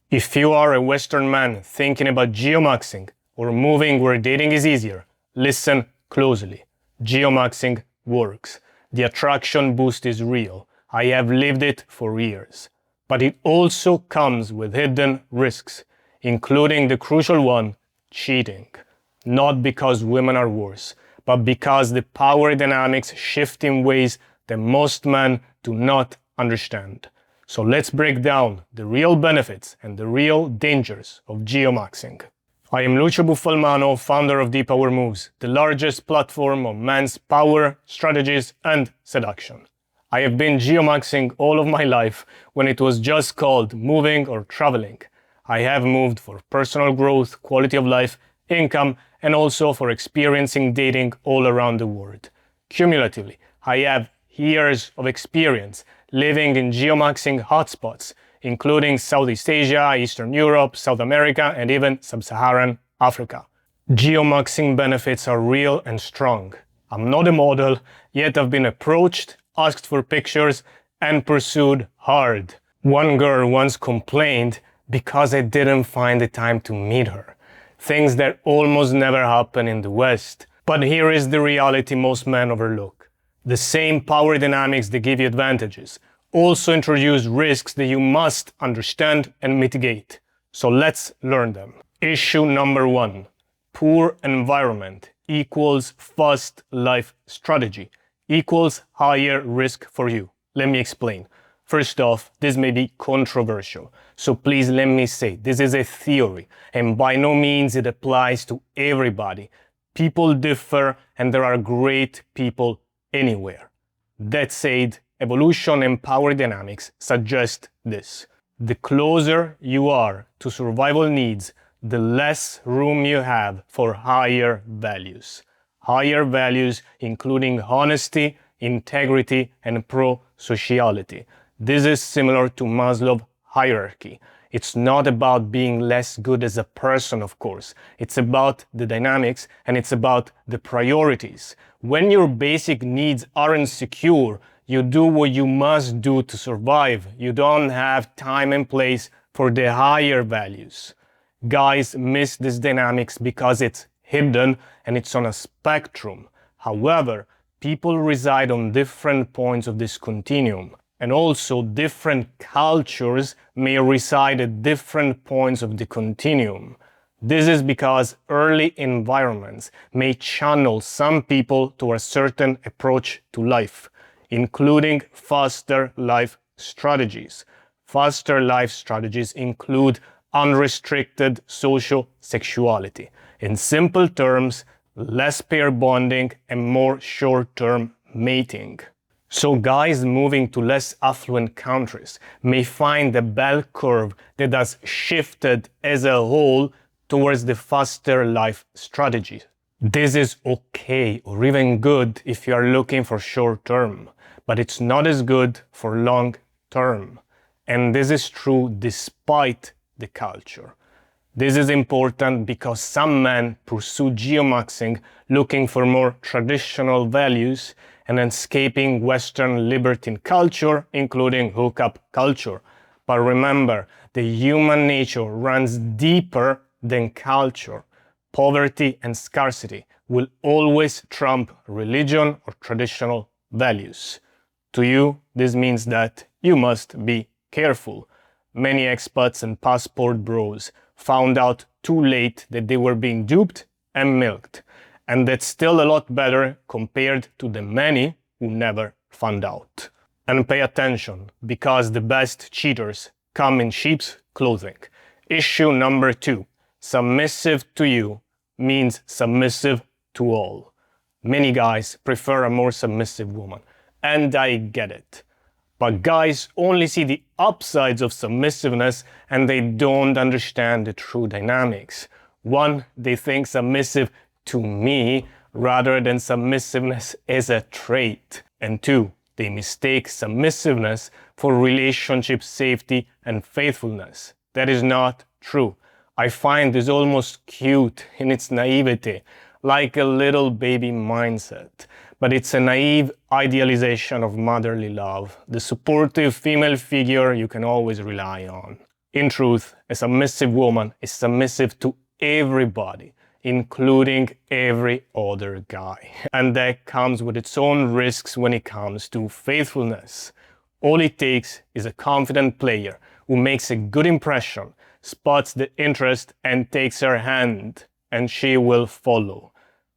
If you are a Western man thinking about geomaxing or moving where dating is easier, listen closely. Geomaxing works. The attraction boost is real. I have lived it for years. But it also comes with hidden risks, including the crucial one, cheating. Not because women are worse, but because the power dynamics shift in ways that most men do not understand. So let's break down the real benefits and the real dangers of geomaxing. I am Lucio Buffalmano, founder of Deep Power Moves, the largest platform on men's power, strategies, and seduction. I have been geomaxing all of my life when it was just called moving or traveling. I have moved for personal growth, quality of life, income, and also for experiencing dating all around the world. Cumulatively, I have years of experience living in geomaxing hotspots, including Southeast Asia, Eastern Europe, South America, and even Sub-Saharan Africa. Geomaxing benefits are real and strong. I'm not a model, yet I've been approached, asked for pictures, and pursued hard. One girl once complained because I didn't find the time to meet her. Things that almost never happen in the West. But here is the reality most men overlook. The same power dynamics that give you advantages also introduce risks that you must understand and mitigate. So let's learn them. Issue number 1. Poor environment equals fast life strategy equals higher risk for you. Let me explain. First off, this may be controversial, so please let me say this is a theory, and by no means it applies to everybody. People differ, and there are great people anywhere. That said, evolution and power dynamics suggest this. The closer you are to survival needs, the less room you have for higher values. Higher values including honesty, integrity, and pro-sociality. This is similar to Maslow's hierarchy. It's not about being less good as a person, of course. It's about the dynamics and it's about the priorities. When your basic needs aren't secure, you do what you must do to survive. You don't have time and place for the higher values. Guys miss this dynamics because it's hidden and it's on a spectrum. However, people reside on different points of this continuum. And also different cultures may reside at different points of the continuum. This is because early environments may channel some people to a certain approach to life, including faster life strategies. Faster life strategies include unrestricted social sexuality. In simple terms, less pair bonding and more short-term mating. So guys moving to less affluent countries may find the bell curve that has shifted as a whole towards the faster life strategy. This is okay or even good if you are looking for short term, but it's not as good for long term. And this is true despite the culture. This is important because some men pursue geomaxing looking for more traditional values and escaping Western libertine culture, including hookup culture. But remember, the human nature runs deeper than culture. Poverty and scarcity will always trump religion or traditional values. To you, this means that you must be careful. Many expats and passport bros found out too late that they were being duped and milked. And that's still a lot better compared to the many who never found out. And pay attention, because the best cheaters come in sheep's clothing. Issue number 2. Submissive to you means submissive to all. Many guys prefer a more submissive woman, and I get it. But guys only see the upsides of submissiveness and they don't understand the true dynamics. 1, they think submissive to me rather than submissiveness as a trait. And 2, they mistake submissiveness for relationship safety and faithfulness. That is not true. I find this almost cute in its naivety, like a little baby mindset. But it's a naive idealization of motherly love, the supportive female figure you can always rely on. In truth, a submissive woman is submissive to everybody, including every other guy. And that comes with its own risks when it comes to faithfulness. All it takes is a confident player who makes a good impression, spots the interest and takes her hand, and she will follow.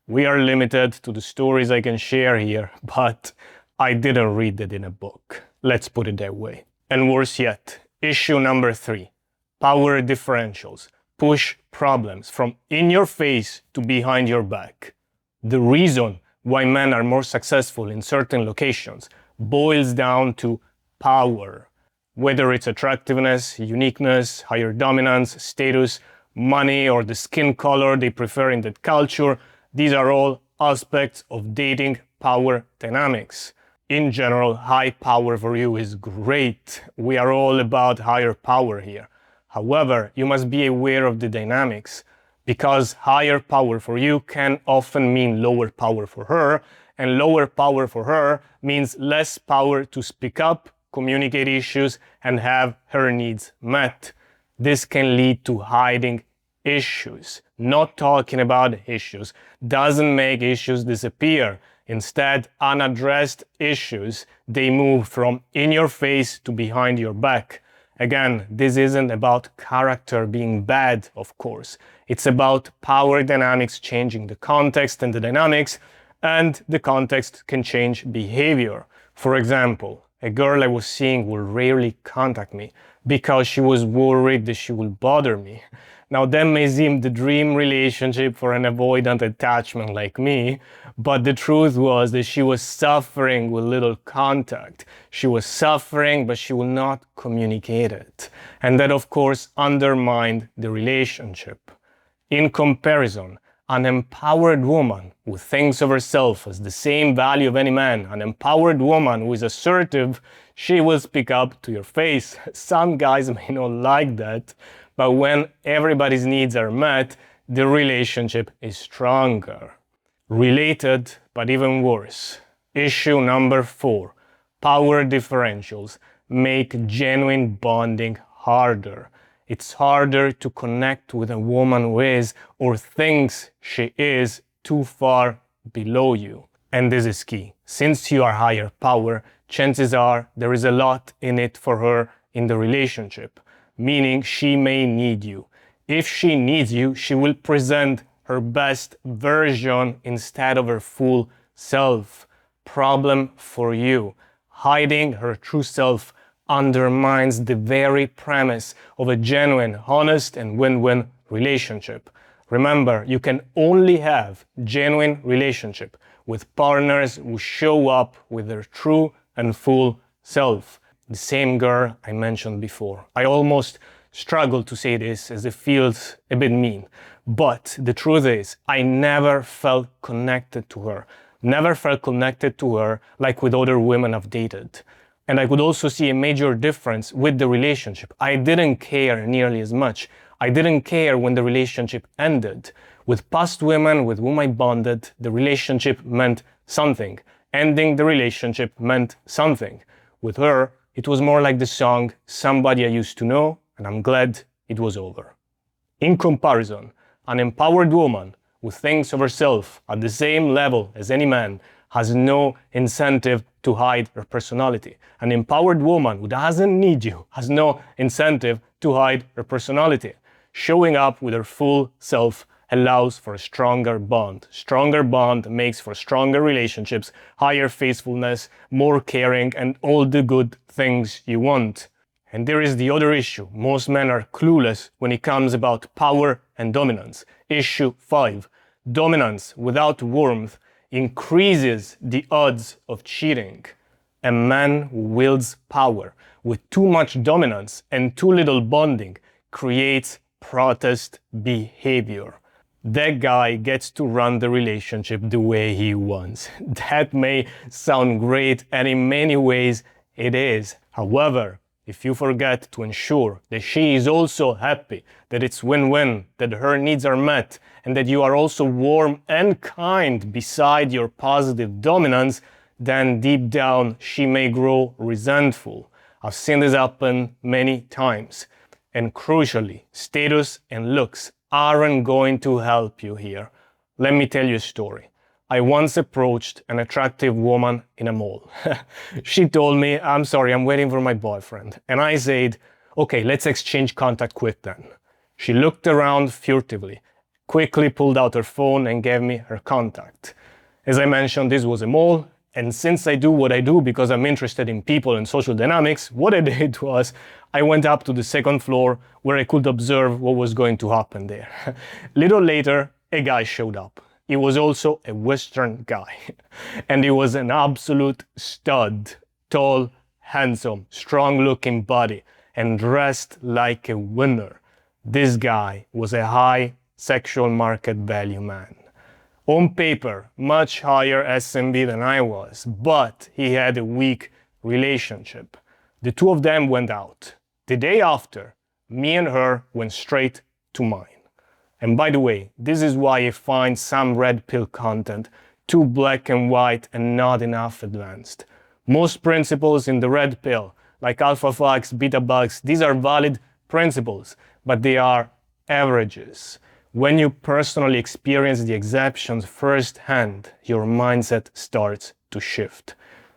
We are limited to the stories I can share here, but I didn't read it in a book. Let's put it that way. And worse yet, issue number 3, power differentials. Push problems from in your face to behind your back. The reason why men are more successful in certain locations boils down to power. Whether it's attractiveness, uniqueness, higher dominance, status, money, or the skin color they prefer in that culture, these are all aspects of dating power dynamics. In general, high power for you is great. We are all about higher power here. However, you must be aware of the dynamics, because higher power for you can often mean lower power for her, and lower power for her means less power to speak up, communicate issues, and have her needs met. This can lead to hiding issues. Not talking about issues doesn't make issues disappear. Instead, unaddressed issues, they move from in your face to behind your back. Again, this isn't about character being bad, of course. It's about power dynamics changing the context and the dynamics, and the context can change behavior. For example, a girl I was seeing will rarely contact me because she was worried that she will bother me. Now, that may seem the dream relationship for an avoidant attachment like me, but the truth was that she was suffering with little contact. She was suffering, but she will not communicate it. And that, of course, undermined the relationship. In comparison, an empowered woman who thinks of herself as the same value of any man, an empowered woman who is assertive, she will speak up to your face. Some guys may not like that, but when everybody's needs are met, the relationship is stronger. Related, but even worse. Issue number 4. Power differentials make genuine bonding harder. It's harder to connect with a woman who is, or thinks she is, too far below you. And this is key. Since you are higher power, chances are there is a lot in it for her in the relationship. Meaning she may need you. If she needs you, she will present her best version instead of her full self. Problem for you. Hiding her true self undermines the very premise of a genuine, honest, and win-win relationship. Remember, you can only have genuine relationship with partners who show up with their true and full self. The same girl I mentioned before. I almost struggle to say this as it feels a bit mean, but the truth is I never felt connected to her. Never felt connected to her like with other women I've dated. And I could also see a major difference with the relationship. I didn't care nearly as much. I didn't care when the relationship ended. With past women with whom I bonded, the relationship meant something. Ending the relationship meant something. With her, it was more like the song, Somebody I Used to Know, and I'm glad it was over. In comparison, an empowered woman who thinks of herself at the same level as any man has no incentive to hide her personality. An empowered woman who doesn't need you has no incentive to hide her personality. Showing up with her full self allows for a stronger bond. Stronger bond makes for stronger relationships, higher faithfulness, more caring, and all the good things you want. And there is the other issue. Most men are clueless when it comes about power and dominance. Issue 5. Dominance without warmth increases the odds of cheating. A man who wields power with too much dominance and too little bonding creates protest behavior. That guy gets to run the relationship the way he wants. That may sound great, and in many ways it is. However, if you forget to ensure that she is also happy, that it's win-win, that her needs are met, and that you are also warm and kind beside your positive dominance, then deep down she may grow resentful. I've seen this happen many times. And crucially, status and looks aren't going to help you here. Let me tell you a story. I once approached an attractive woman in a mall. She told me, "I'm sorry, I'm waiting for my boyfriend." And I said, "Okay, let's exchange contact quick then." She looked around furtively, quickly pulled out her phone and gave me her contact. As I mentioned, this was a mall, and since I do what I do because I'm interested in people and social dynamics, what I did was I went up to the second floor where I could observe what was going to happen there. Little later, a guy showed up. He was also a Western guy, and he was an absolute stud. Tall, handsome, strong-looking body, and dressed like a winner. This guy was a high sexual market value man. On paper, much higher S&B than I was, but he had a weak relationship. The two of them went out. The day after, me and her went straight to mine. And by the way, this is why I find some red pill content too black and white and not enough advanced. Most principles in the red pill, like alpha fucks, beta bugs, these are valid principles, but they are averages. When you personally experience the exceptions firsthand, your mindset starts to shift.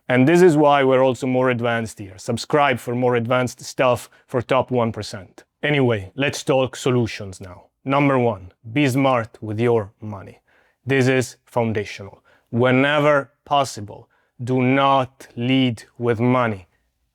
And this is why we're also more advanced here. Subscribe for more advanced stuff for top 1%. Anyway, let's talk solutions now. Number 1, be smart with your money. This is foundational. Whenever possible, do not lead with money,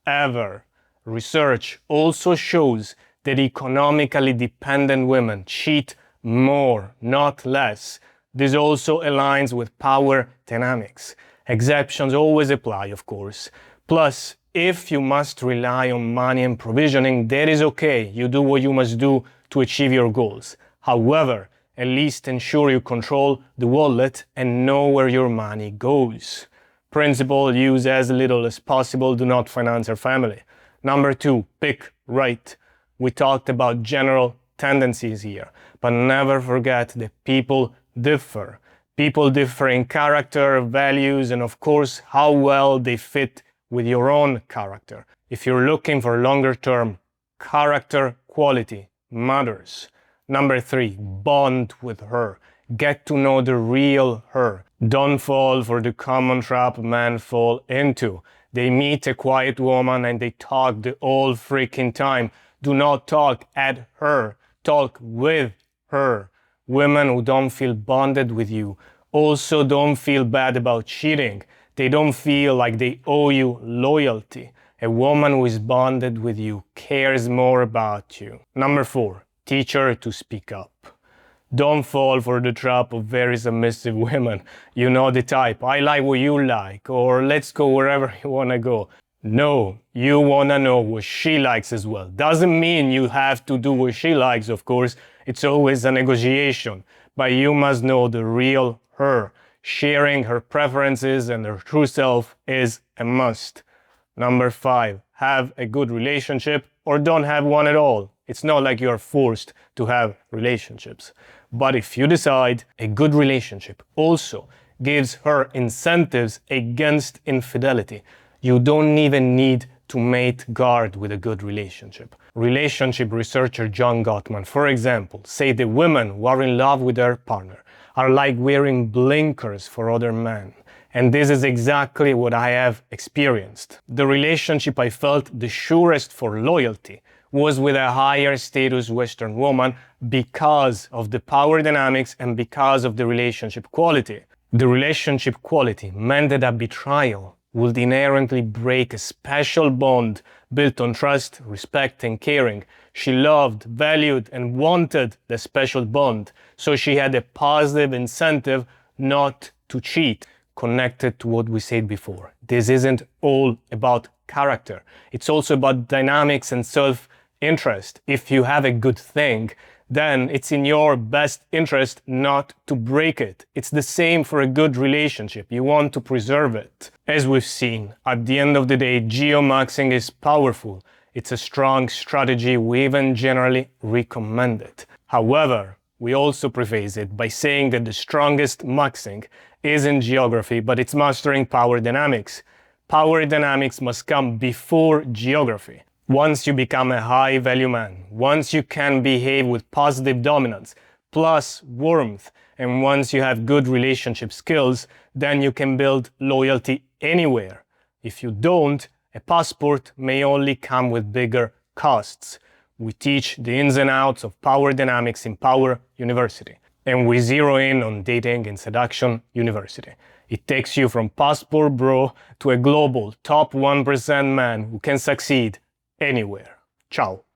ever. Research also shows that economically dependent women cheat more, not less. This also aligns with power dynamics. Exceptions always apply, of course. Plus, if you must rely on money and provisioning, that is okay. You do what you must do to achieve your goals. However, at least ensure you control the wallet and know where your money goes. Principle, use as little as possible. Do not finance your family. Number 2, pick right. We talked about general tendencies here, but never forget that people differ. People differ in character, values, and of course, how well they fit with your own character. If you're looking for longer term, character quality matters. Number 3, bond with her. Get to know the real her. Don't fall for the common trap men fall into. They meet a quiet woman and they talk the whole freaking time. Do not talk at her. Talk with her. Women who don't feel bonded with you also don't feel bad about cheating. They don't feel like they owe you loyalty. A woman who is bonded with you cares more about you. Number 4, teach her to speak up. Don't fall for the trap of very submissive women. You know the type. I like what you like, or let's go wherever you want to go. No, you want to know what she likes as well. Doesn't mean you have to do what she likes, of course. It's always a negotiation. But you must know the real her. Sharing her preferences and her true self is a must. Number 5, have a good relationship or don't have one at all. It's not like you're forced to have relationships. But if you decide, a good relationship also gives her incentives against infidelity. You don't even need to mate guard with a good relationship. Relationship researcher John Gottman, for example, say that women who are in love with their partner are like wearing blinkers for other men. And this is exactly what I have experienced. The relationship I felt the surest for loyalty was with a higher status Western woman because of the power dynamics and because of the relationship quality. The relationship quality meant that a betrayal would inherently break a special bond built on trust, respect, and caring. She loved, valued, and wanted the special bond, so she had a positive incentive not to cheat. Connected to what we said before. This isn't all about character. It's also about dynamics and self-interest. If you have a good thing, then it's in your best interest not to break it. It's the same for a good relationship. You want to preserve it. As we've seen, at the end of the day, geomaxxing is powerful. It's a strong strategy. We even generally recommend it. However, we also preface it by saying that the strongest maxing isn't geography, but it's mastering power dynamics. Power dynamics must come before geography. Once you become a high-value man, once you can behave with positive dominance, plus warmth, and once you have good relationship skills, then you can build loyalty anywhere. If you don't, a passport may only come with bigger costs. We teach the ins and outs of power dynamics in Power University, and we zero in on dating and seduction university. It takes you from passport bro to a global top 1% man who can succeed anywhere. Ciao.